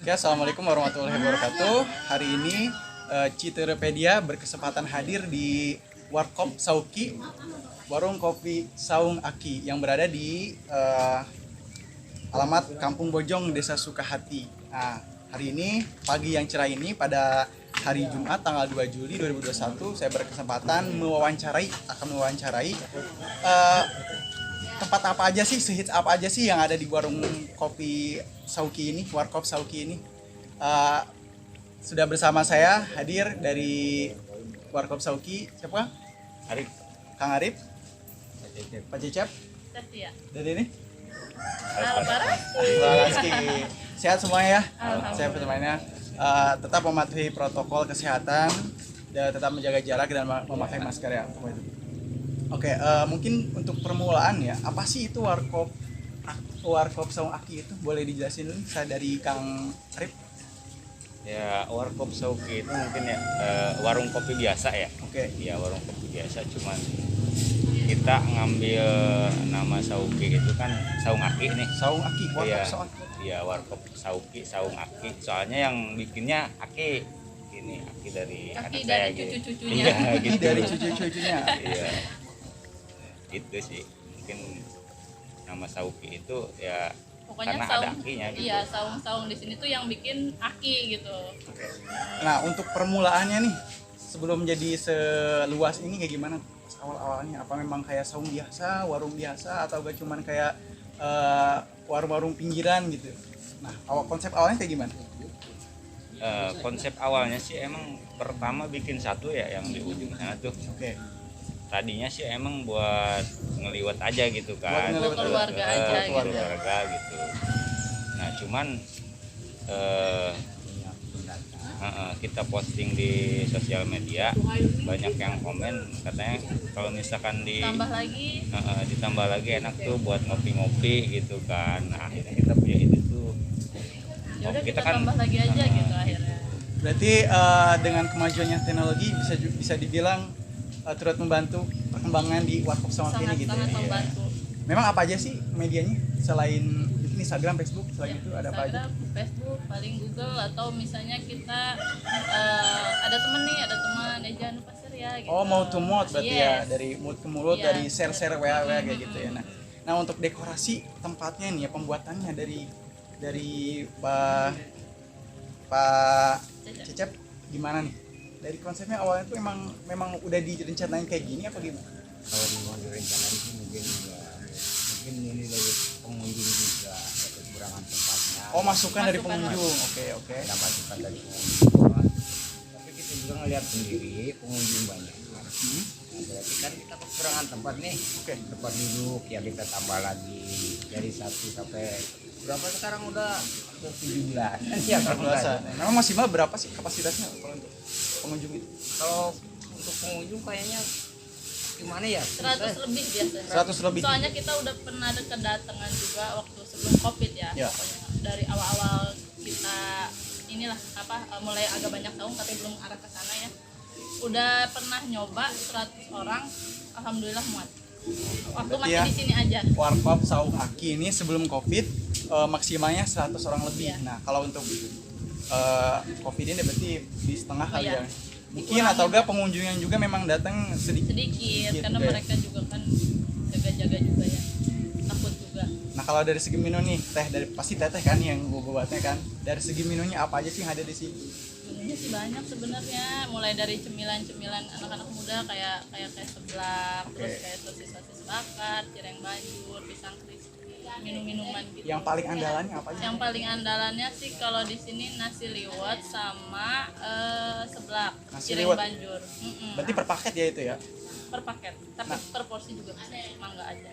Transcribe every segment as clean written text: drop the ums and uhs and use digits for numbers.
Oke, assalamualaikum warahmatullahi wabarakatuh. Hari ini Citerepedia berkesempatan hadir di Warkop Sauki, warung kopi Saung Aki yang berada di alamat Kampung Bojong, Desa Sukahati. Nah, hari ini pagi yang cerah ini pada hari Jumat tanggal 2 Juli 2021 saya berkesempatan akan mewawancarai tempat apa aja sih, sehits apa aja sih yang ada di warung kopi Sauki ini, Warkop Sauki ini. Sudah bersama saya hadir dari Warkop Sauki, siapa? Arif. Kang Arif, Pak Cecep, Setia. dan ini Albaras. Rizky. Sehat semuanya ya? Alhamdulillah. Sehat semuanya. Tetap mematuhi protokol kesehatan dan tetap menjaga jarak dan memakai masker ya. Oke, mungkin untuk permulaan ya, apa sih itu Warkop Saung Aki itu? Boleh dijelasin dulu saya dari Kang Arif? Ya, Warkop Sauki itu mungkin ya warung kopi biasa ya. Oke. Ya, warung kopi biasa, cuman kita ngambil nama Sauki itu kan Saung Aki nih. Saung Aki, Warkop Iya. Saung Aki. Iya, Warkop Sauki, Saung Aki. Soalnya yang bikinnya Aki. Ini Aki dari Aki anak dari saya gitu. cucu-cucunya. Iya, Aki gitu. dari cucu-cucunya. Iya. Itu sih. Mungkin nama Sauki itu ya Pokoknya karena ada akinya gitu. Iya, saung-saung di sini tuh yang bikin aki gitu. Oke. Nah, untuk permulaannya nih, sebelum jadi seluas ini kayak gimana? Awal-awalnya apa memang kayak saung biasa, warung biasa, atau gak cuman kayak warung-warung pinggiran gitu? Nah, konsep awalnya kayak gimana? Konsep awalnya sih emang pertama bikin satu ya yang di ujung sana tuh. Oke. Tadinya sih emang buat ngeliwat aja gitu kan. Buat keluarga aja gitu. Keluarga gitu. Nah, cuman kita posting di sosial media, banyak yang komen katanya kalau misalkan ditambah lagi enak tuh buat ngopi-ngopi gitu kan. Nah, akhirnya kita punya ide tuh. Ya udah kita kan tambah lagi aja gitu akhirnya. Berarti dengan kemajuannya teknologi bisa dibilang turut membantu perkembangan di Warkop Saung Aki ini gitu. Sangat Ya. membantu. Memang apa aja sih medianya selain Instagram, Facebook, selain itu ada apa aja? Instagram, Facebook, paling Google, atau misalnya kita ada teman ya jangan lupa share ya gitu. Oh, mau to mouth berarti ya, Yes. dari mulut ke mulut, Iya, dari share-share WA kayak gitu ya. Nah, untuk dekorasi tempatnya nih ya, pembuatannya dari Pak Cecep gimana nih? Dari konsepnya awalnya tuh memang udah direncanain kayak gini apa gimana? Kalau mau direncanain sih mungkin ini dari pengunjung juga ada kekurangan tempatnya. Oh, masukan dari Masukan. pengunjung. Oke. Ada masukan dari pengunjung. Tapi kita juga ngelihat sendiri pengunjung banyak. Nah, berarti kan kita kekurangan tempat nih. Oke. Tempat duduk ya kita tambah lagi dari 1 sampai berapa sekarang udah ke 17. Ya Biasa. Memang maksimal berapa sih kapasitasnya kalau untuk pengunjung itu? Kalau untuk pengunjung kayaknya gimana ya? 100 lebih biasanya. 100 lebih. Soalnya kita udah pernah ada kedatangan juga waktu sebelum Covid ya. Ya. Pokoknya dari awal-awal kita mulai agak banyak saung tapi belum arah ke sana ya. Udah pernah nyoba 100 orang, alhamdulillah muat. Waktu Berarti masih ya, di sini aja. Warkop Saung Aki ini sebelum Covid maksimalnya 100 orang lebih. Iya. Nah, kalau untuk Covid ini berarti di setengah kali Iya. ya. Mungkin atau enggak pengunjung yang juga memang datang sedikit. Sedikit karena Oke. mereka juga kan jaga-jaga juga ya. Takut juga. Nah, kalau dari segi menu nih, pasti teteh kan yang buatnya kan. Dari segi menunya apa aja sih yang ada di sini? Menunya sih banyak sebenarnya, mulai dari cemilan-cemilan anak-anak muda kayak seblak, Oke. terus kayak sosis bakar, cireng banjur, pisang crispy, minum-minuman gitu. Yang paling andalannya apa aja? Yang paling andalannya sih kalau di sini nasi liwet sama seblak, Nasi cireng liwet? banjur. Berarti per paket ya itu ya? Per paket, tapi Nah. per porsi juga bisa, mangga aja.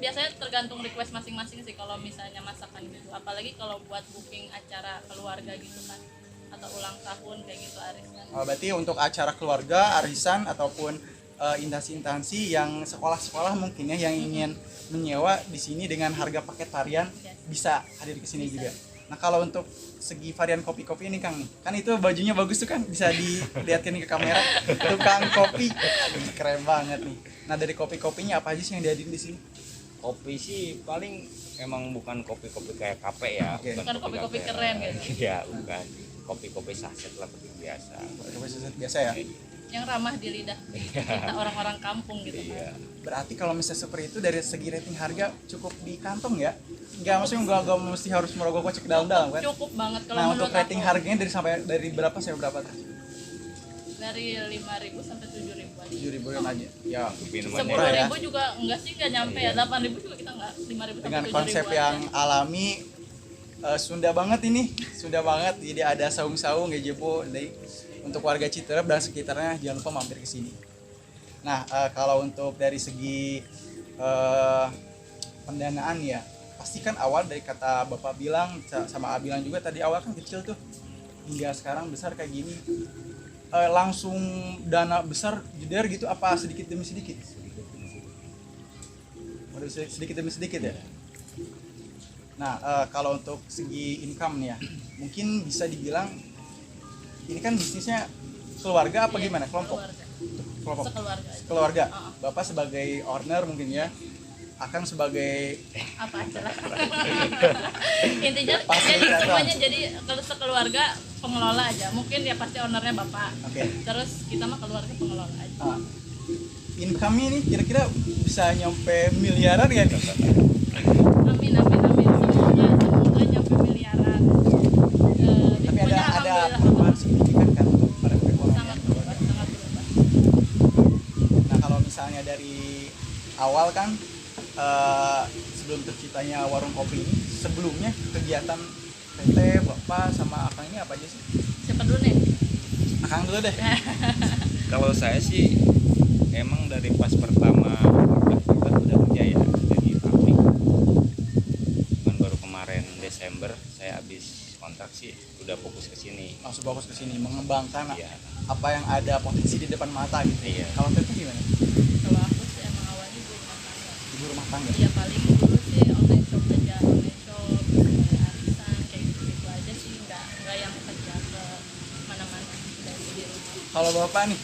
Biasanya tergantung request masing-masing sih kalau misalnya masakan gitu. Apalagi kalau buat booking acara keluarga gitu kan, atau ulang tahun kayak gitu arisan. Berarti untuk acara keluarga, arisan ataupun instansi-instansi yang sekolah-sekolah mungkin ya yang ingin menyewa di sini dengan harga paket varian bisa hadir ke sini juga. Nah, kalau untuk segi varian kopi-kopi ini Kang nih, kan itu bajunya bagus tuh kan, bisa dilihatkan ke kamera. Tukang kopi, keren banget nih. Nah, dari kopi-kopinya apa aja sih yang dihadirin di sini? Kopi sih paling emang bukan kopi-kopi kayak kafe ya. Oke. Bukan kopi-kopi kafe. keren gitu. Iya, bukan. Kopi-kopi saset lah seperti biasa. Biasa ya. Yang ramah di lidah kita orang-orang kampung gitu Iya. kan. Berarti kalau misalnya seperti itu dari segi rating harga cukup di kantong ya? Nggak, maksudnya nggak mesti harus merogoh kocek dalam-dalam kan? Cukup banget kalau Nah menurut untuk rating aku. harganya dari berapa sampai berapa tuh? Dari 5.000 sampai 7.000 aja. 7.000 aja. Ya. Minumannya Murah ya. 10.000 juga enggak sih, enggak nyampe ya. 8.000 juga kita enggak. 5.000 sampai Dengan 7.000 konsep aja. yang alami, Sunda banget ini, Sunda banget. Jadi ada saung-saung, gejebo. Jadi untuk warga Citerep dan sekitarnya jangan lupa mampir ke sini. Nah kalau untuk dari segi pendanaan ya, pasti kan awal dari kata Bapak bilang sama A bilang juga tadi awal kan kecil tuh, hingga sekarang besar kayak gini. Langsung dana besar jeder gitu apa sedikit demi sedikit? Waduh, sedikit demi sedikit ya. Nah kalau untuk segi income nih ya, mungkin bisa dibilang ini kan bisnisnya keluarga apa Iya, gimana? Kelompok? Keluarga. Kelompok. Sekeluarga aja. Keluarga. Uh-uh. Bapak sebagai owner mungkin ya, Akang sebagai Apa aja lah. Intinya Pasti jadi kelihatan. semuanya jadi kalau sekeluarga pengelola aja. Mungkin ya pasti ownernya Bapak. oke. Terus kita mah keluarga pengelola aja. Income ini kira-kira bisa nyampe miliaran ya nih? Amin amin amin. Semoga nyampe miliaran. Tapi Pokoknya ada alhamdulillah perubahan signifikan kan untuk pada perekonomian. sangat berubah, sangat berubah. Nah kalau misalnya dari awal kan sebelum terciptanya warung kopi ini, sebelumnya kegiatan Teteh, Bapak sama Akang ini apa aja sih? Siapa dulu nih? Akang dulu deh. Kalau saya sih emang dari pas pertama kita udah kerja ya jadi pabrik. Cuman baru kemarin Desember saya habis kontrak sih udah fokus ke sini. Langsung fokus ke sini mengembangkan Iya. apa yang ada potensi di depan mata gitu. Iya. Kalau Teteh gimana? Kalau aku sih emang awalnya ibu rumah tangga. Ibu rumah tangga. Iya paling dulu sih online shop aja, online shop, arisan kayak gitu aja sih, nggak yang kerja ke mana-mana dari di rumah. Kalau Bapak nih,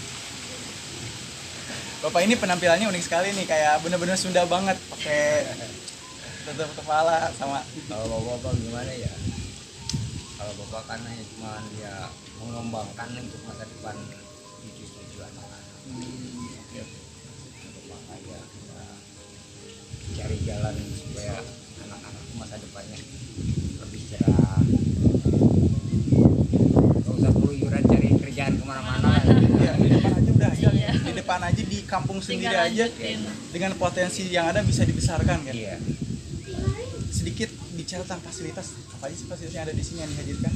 Bapak ini penampilannya unik sekali nih, kayak bener-bener Sunda banget, pakai tutup kepala sama Kalau bapak gimana ya? Kalau bapak kan hanya cuma dia mengembangkan untuk masa depan cucu-cucu anak-anak. Bapak ya kita cari jalan supaya anak-anak masa depannya lebih cerah. Gak usah keluyuran cari kerjaan kemana-mana. ya, di depan aja udah ya, Iya. di depan aja di kampung sendiri Tinggal aja lanjutin. dengan potensi yang ada bisa dibesarkan kan. Iya. Sedikit bicara tentang fasilitas, apa aja sih fasilitas yang ada di sini yang dihadirkan?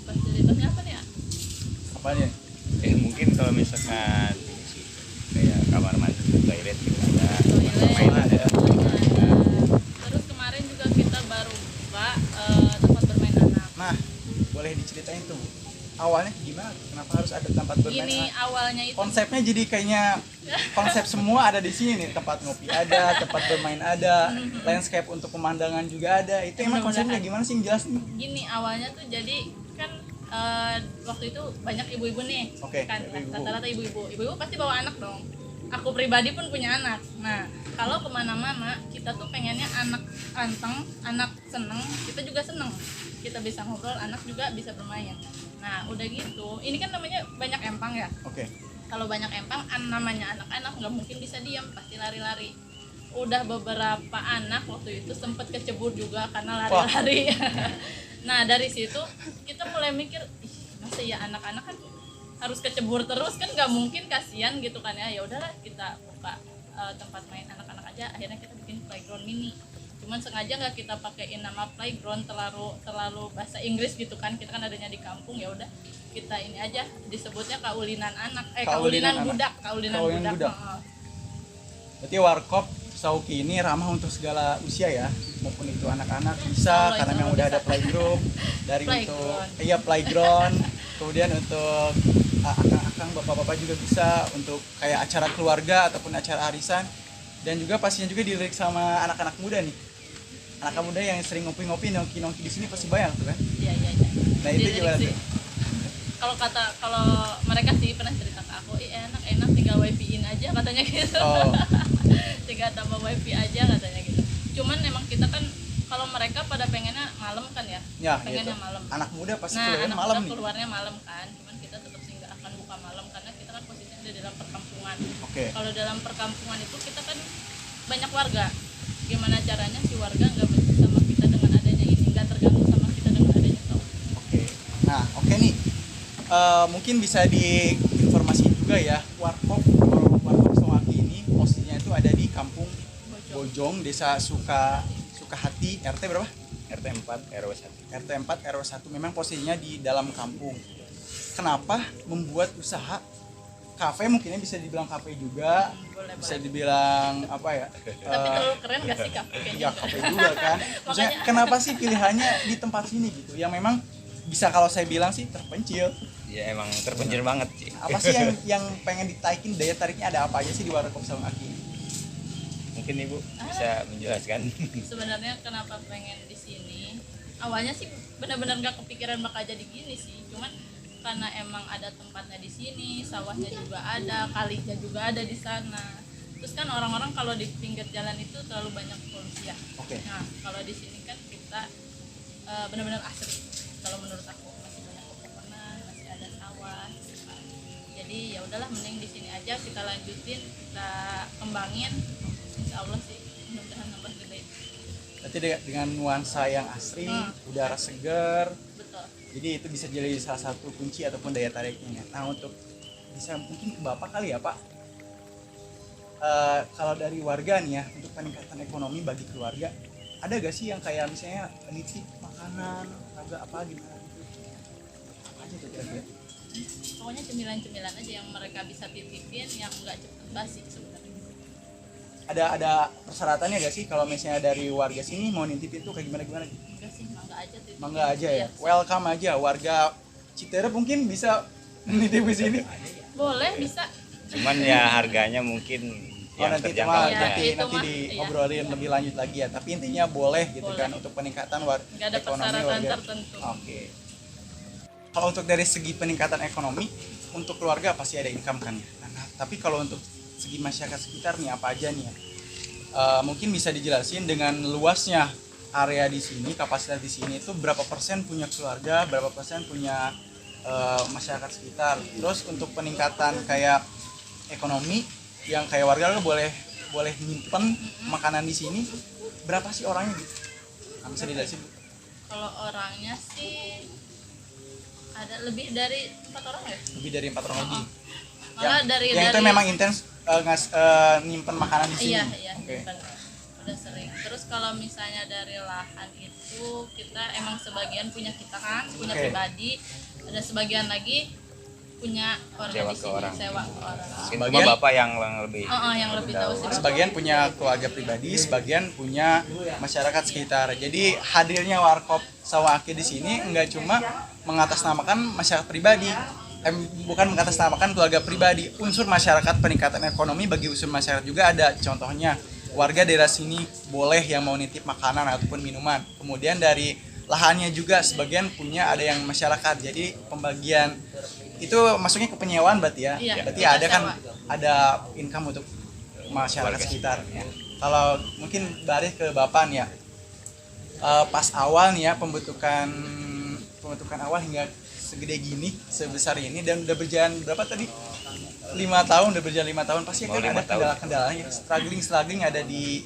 Fasilitasnya apa nih ya? Apa aja? Mungkin kalau misalkan ini sih kayak kamar mandi, toilet gitu ada. Toilet, Main ada. ada. Terus kemarin juga kita baru buka tempat bermain anak. Nah, boleh diceritain tuh awalnya gimana? Kenapa harus ada tempat bermain? Ini awalnya itu Konsepnya jadi kayaknya konsep semua ada di sini nih, tempat ngopi ada, tempat bermain ada, landscape untuk pemandangan juga ada. Itu emang konsepnya gimana sih, yang jelas nih? gini awalnya tuh jadi kan waktu itu banyak ibu-ibu nih. Oke, Kan ibu-ibu. rata-rata ibu-ibu pasti bawa anak dong. Aku pribadi pun punya anak. Nah kalau kemana-mana kita tuh pengennya anak anteng, anak seneng, kita juga seneng. Kita bisa ngobrol, anak juga bisa bermain. Nah udah gitu, ini kan namanya banyak empang ya. Oke. Kalau banyak empang, namanya anak-anak nggak mungkin bisa diam, pasti lari-lari. Udah beberapa anak waktu itu sempet kecebur juga karena lari-lari. Nah dari situ kita mulai mikir, ih masa ya anak-anak kan harus kecebur terus kan nggak mungkin, kasihan gitu kan ya. Ya udahlah kita buka tempat main anak-anak aja. Akhirnya kita bikin playground mini. Cuman sengaja nggak kita pakein nama playground terlalu bahasa Inggris gitu kan. Kita kan adanya di kampung, ya udah kita ini aja disebutnya kaulinan anak, Kaulinan kaulinan anak. budak, kaulinan Kaulinan budak. budak. Berarti warkop Sauki ini ramah untuk segala usia ya, maupun itu anak-anak bisa, Allah, karena insya memang Allah udah bisa. ada playgroup dari untuk Playground. playground, kemudian untuk akang-akang bapak-bapak juga bisa untuk kayak acara keluarga ataupun acara arisan, dan juga pastinya juga dilirik sama anak-anak muda nih, anak muda yang sering ngopi-ngopi nongki-nongki di sini pasti banyak tuh kan. Iya iya iya. Nah, itu Dilirik gimana sih. tuh? Kalau mereka sih pernah cerita ke aku, enak tinggal wifi-in aja katanya gitu. Oh, Tinggal Mega tambah wifi aja katanya gitu. Cuman emang kita kan kalau mereka pada pengennya malam kan ya, Ya, pengennya gitu. malam. Anak muda pasti Nah, keluar anak malam muda nih. keluarnya malam kan, cuman kita tetap sih nggak akan buka malam karena kita kan posisinya di dalam perkampungan. Oke. Kalau dalam perkampungan itu kita kan banyak warga. Gimana caranya si warga nggak benci sama kita dengan adanya ini, nggak terganggu sama kita dengan adanya saung. Oke. Nah, oke nih. Mungkin bisa diinformasikan juga ya, Warkop Saung Aki ini posisinya itu ada di Kampung Bojong, Desa Sukahati, RT berapa? RT 4 RW 1. RT 4 RW 1, memang posisinya di dalam kampung. Kenapa membuat usaha kafe, mungkinnya bisa dibilang kafe juga, Boleh, bisa boleh. dibilang apa ya? Tapi terlalu keren gak sih kafe kayaknya? Ya kafe juga kan. Maksudnya kenapa sih pilihannya di tempat sini gitu? Yang memang bisa kalau saya bilang sih terpencil. Ya emang terpencil banget sih. Apa sih yang pengen ditaikin, daya tariknya ada apa aja sih di Warkop Saung Aki? Mungkin Ibu bisa menjelaskan. Sebenarnya kenapa pengen di sini? Awalnya sih benar-benar gak kepikiran bakal jadi gini sih. Cuman karena emang ada tempatnya di sini, sawahnya juga ada, kalinya juga ada di sana. Terus kan orang-orang kalau di pinggir jalan itu terlalu banyak polusi ya. Oke. Nah, kalau di sini kan kita benar-benar asri. Kalau menurut aku masih banyak pepohonan, masih ada sawah. Gitu kan. Jadi ya udahlah mending di sini aja kita lanjutin, kita kembangin. Insya Allah sih mudah-mudahan nambah gede. Berarti dengan nuansa yang asri, udara segar, Betul. jadi itu bisa jadi salah satu kunci ataupun daya tariknya. Nah, untuk bisa mungkin ke Bapak kali ya Pak, kalau dari warga nih ya, untuk peningkatan ekonomi bagi keluarga, ada gak sih yang kayak misalnya nitip makanan, agak apa gimana gitu? Apa aja tuh kira-kira? Pokoknya cemilan-cemilan aja yang mereka bisa titipin yang enggak cepet basi sebenarnya. Ada persyaratannya gak sih kalau misalnya dari warga sini mau nitipin tuh kayak gimana gitu? Enggak sih, mangga aja titipin. Mangga aja ya, Iya. welcome aja warga Citerep mungkin bisa nitip di sini. Boleh bisa. Cuman ya harganya mungkin Oh, yang nanti terjangkau Iya, nanti itu nanti mah, diobrolin lebih lanjut lagi ya. Tapi intinya boleh gitu Boleh. kan untuk peningkatan Enggak ada ekonomi persyaratan warga. tertentu. Oke. Kalau untuk dari segi peningkatan ekonomi untuk keluarga pasti ada income kan ya. Nah, tapi kalau untuk segi masyarakat sekitar nih apa aja nih ya? Mungkin bisa dijelasin dengan luasnya area di sini, kapasitas di sini itu berapa persen punya keluarga, berapa persen punya masyarakat sekitar. Terus untuk peningkatan kayak ekonomi yang kayak warga kan boleh nyimpen makanan di sini, berapa sih orangnya gitu? Nah, bisa dijelasin? Kalau orangnya sih ada lebih dari 4 orang ya? Lebih dari 4 orang lebih. Malah Yang itu memang intens nyimpen makanan di sini. Iya, Oke. benar. Udah sering. Terus kalau misalnya dari lahan itu kita emang sebagian punya kita kan, punya Oke. pribadi, ada sebagian lagi punya warga Sewa di ke sini, orang. sewa ke orang. mungkin Sebagian- Bapak yang lebih Yang lebih tahu sih. Sebagian punya keluarga pribadi, sebagian punya masyarakat sekitar. Jadi hadirnya Warkop Saung Aki di sini enggak cuma mengatasnamakan masyarakat pribadi, bukan mengatasnamakan keluarga pribadi. Unsur masyarakat, peningkatan ekonomi bagi unsur masyarakat juga ada. Contohnya warga daerah sini boleh yang mau nitip makanan ataupun minuman. Kemudian dari lahannya juga sebagian punya ada yang masyarakat. Jadi pembagian itu masuknya ke penyewaan berarti ya. Iya, Berarti kita ada kan sewa. ada income untuk masyarakat Warga sekitar ya. Kalau mungkin balik ke Bapak nih ya. Pas awal nih ya pembentukan awal hingga segede gini, sebesar ini dan udah berjalan berapa tadi? 5 tahun, udah berjalan 5 tahun pasti Mau kan 5 ada tahun. kendala-kendalanya, struggling ada di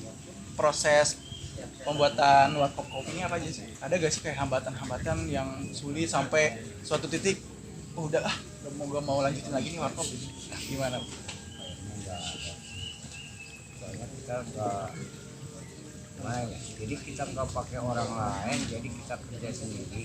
proses pembuatan Warkop Kopi ini apa aja sih? Ada gak sih kayak hambatan-hambatan yang sulit sampai suatu titik udah gak mau lanjutin lagi nih Warkop gitu. Gimana? Soalnya kita nggak gimana ya, jadi kita nggak pakai orang lain, jadi kita kerja sendiri.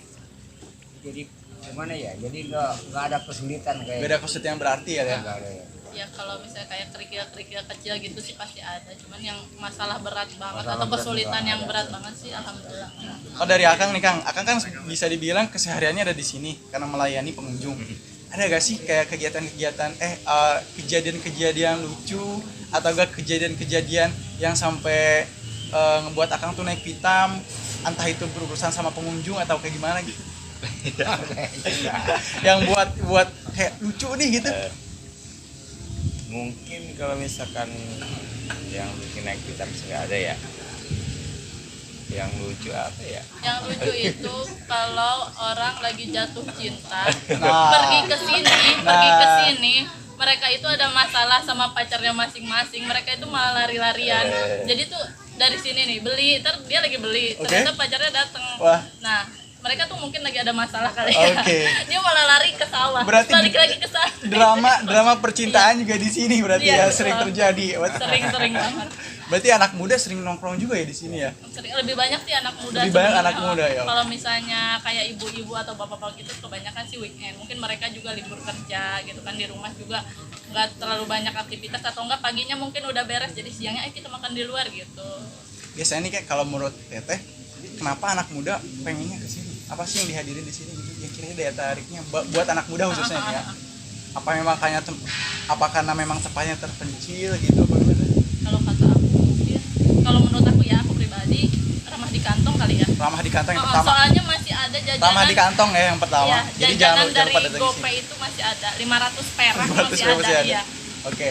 Jadi gimana ya, jadi nggak ada kesulitan kayak Gak ada kesulitan yang berarti ya, nggak ada ya. Ya kalau misalnya kayak kerikil-kerikil kecil gitu sih pasti ada. Cuman yang masalah berat banget Masalah atau berat kesulitan juga yang ada. berat banget sih alhamdulillah. Oh dari Akang nih Kang, Akang kan bisa dibilang kesehariannya ada di sini karena melayani pengunjung. Ada gak sih kayak kegiatan-kegiatan, kejadian-kejadian lucu atau gak kejadian-kejadian yang sampai ngebuat Akang tuh naik pitam, entah itu berurusan sama pengunjung atau kayak gimana gitu? Yang buat kayak lucu nih gitu. mungkin kalau misalkan Yang lucu naik gitar sih nggak ada ya. Yang lucu apa ya? Yang lucu itu kalau orang lagi jatuh cinta, Nah. pergi ke sini, mereka itu ada masalah sama pacarnya masing-masing, mereka itu malah lari-larian. Jadi tuh dari sini nih beli, ntar dia lagi beli, Oke. ternyata pacarnya datang. Wah. Nah, mereka tuh mungkin lagi ada masalah kali ya. Oke. Dia malah sawah, ke sawah, Berarti balik lagi ke sana. drama percintaan juga di sini berarti Iya, ya sering betul. terjadi. Sering banget. Berarti anak muda sering nongkrong juga ya di sini ya. Lebih banyak sih anak muda. Lebih banyak sebenarnya. anak muda, ya. Kalau misalnya kayak ibu-ibu atau bapak-bapak gitu kebanyakan sih weekend. Mungkin mereka juga libur kerja gitu kan, di rumah juga nggak terlalu banyak aktivitas, atau enggak paginya mungkin udah beres jadi siangnya kita makan di luar gitu. Biasanya nih kayak kalau menurut Teteh, kenapa anak muda pengennya ke sini? Apa sih yang dihadirin di sini gitu? Yang kira-kira daya tariknya buat anak muda khususnya nih ya. Apa memang apa karena memang tempatnya terpencil gitu apa gimana? Kalau kata aku mungkin, kalau menurut aku ya, aku pribadi ramah di kantong kali ya. Ramah di kantong yang Oh, pertama. soalnya masih ada jajanan. Ramah di kantong ya yang pertama. Iya, Jadi jajanan jangan dari pada datang ke GoPay sini. itu masih ada, 500 perak 500 masih perak ada, masih ada. iya. Oke.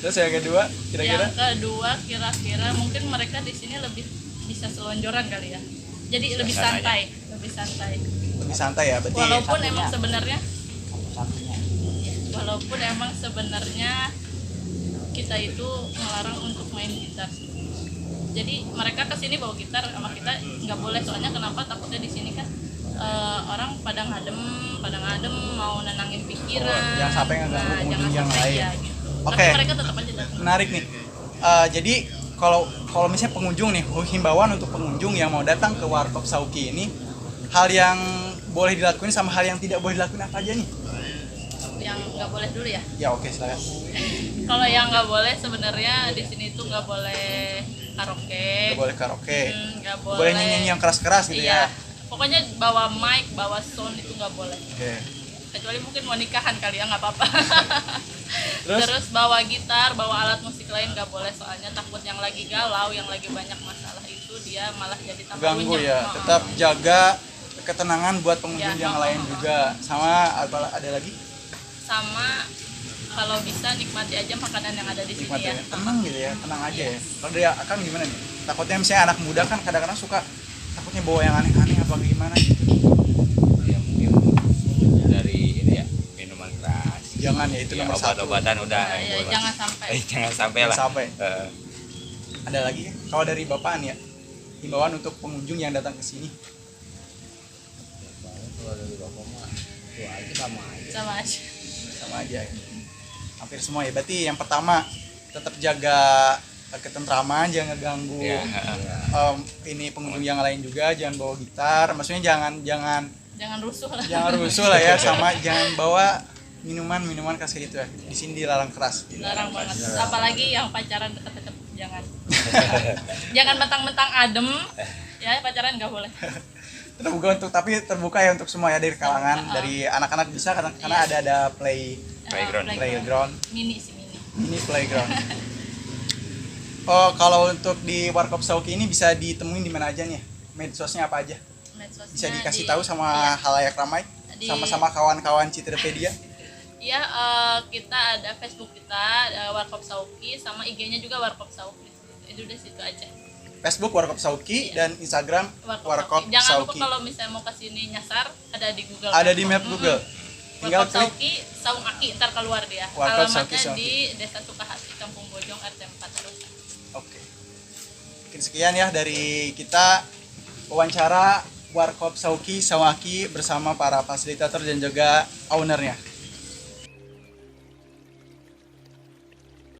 Terus yang kedua kira-kira Yang kedua kira-kira mungkin mereka di sini lebih bisa selonjoran kali ya. Jadi lebih Suasananya. santai, lebih santai. lebih santai ya berarti. Walaupun emang sebenarnya Satunya. walaupun emang sebenarnya kita itu melarang untuk main gitar. Jadi mereka kesini bawa gitar sama kita nggak boleh, soalnya kenapa? Takutnya di sini kan orang pada ngadem mau nenangin pikiran. Oh, jangan sampai ngeganggu pengunjung jangan yang sampai lain. ya gitu. Oke. Tapi mereka tetap aja datang. Menarik nih. Jadi kalau misalnya pengunjung nih, himbauan untuk pengunjung yang mau datang ke Warkop Sauki ini, hal yang boleh dilakuin sama hal yang tidak boleh dilakuin apa aja nih? Yang nggak boleh dulu ya. Ya oke, silakan. Kalau yang nggak boleh sebenarnya di sini tuh nggak boleh karaoke. Nggak boleh karaoke. Nggak boleh. Boleh nyanyi yang keras-keras gitu Iya. ya. Pokoknya bawa mic, bawa sound itu nggak boleh. Oke. Kecuali mungkin mau nikahan kali ya, nggak apa-apa. Terus? Terus bawa gitar, bawa alat musik lain nggak boleh, soalnya takut yang lagi galau, yang lagi banyak masalah itu dia malah jadi tambah Ganggu runyem. ya. Oh, Tetap jaga ketenangan buat pengunjung Ya, yang oh, lain oh, oh. juga. Sama ada lagi? sama kalau bisa nikmati aja makanan yang ada di sini Nikmati ya. ya. Tenang gitu ya, tenang aja ya. Kalau dari akan gimana nih? Takutnya misalnya anak muda kan kadang-kadang suka takutnya bawa yang aneh-aneh apa gimana gitu. Ya mungkin dari ini ya minuman keras. Jangan ya, itu Ya, nomor satu. obat-obatan udah. Nah, ya, boleh. jangan sampai. Jangan sampai lah. Sampai. Eh, Ada lagi ya? Kalau dari Bapak nih ya, himbauan untuk pengunjung yang datang ke sini. Kalau dari bapak mah itu aja sama aja. Sama aja. Sama aja ya. Hampir semua ya. Berarti yang pertama tetap jaga ketentraman, jangan ngeganggu ya, ini pengunjung yang lain juga, jangan bawa gitar. Maksudnya jangan Jangan rusuh lah. lah ya, sama jangan bawa minuman keras kayak gitu ya. Di sini dilarang keras. Larang banget. Apalagi yang pacaran deket-deket, jangan. Jangan mentang-mentang adem. Ya, pacaran nggak boleh. Terbuka ya untuk semua ya, dari kalangan, dari anak-anak bisa karena ada playground. Mini sih, mini. Ini playground. Oh, kalau untuk di Warkop Sauki ini bisa ditemuin di mana aja nih? Medsosnya apa aja? Medsosnya Bisa dikasih di- tahu sama iya. halayak ramai, Di- sama-sama kawan-kawan Citrapedia. Iya, kita ada Facebook kita, Warkop Sauki, sama IG-nya juga Warkop Sauki. Itu udah situ aja. Facebook Warkop Sauki dan Instagram Warkop Sauki. Jangan lupa Sauki. kalau misalnya mau kesini nyasar, ada di Google. Ada di map Google. Tinggal Warkop klik Sauki, Saung Aki, ntar keluar dia. Warkop Alamatnya Sauki, di Desa Sukahati, Kampung Bojong, RT 4 Rusa. Oke. Mungkin sekian ya dari kita wawancara Warkop Sauki Saung Aki bersama para fasilitator dan juga ownernya.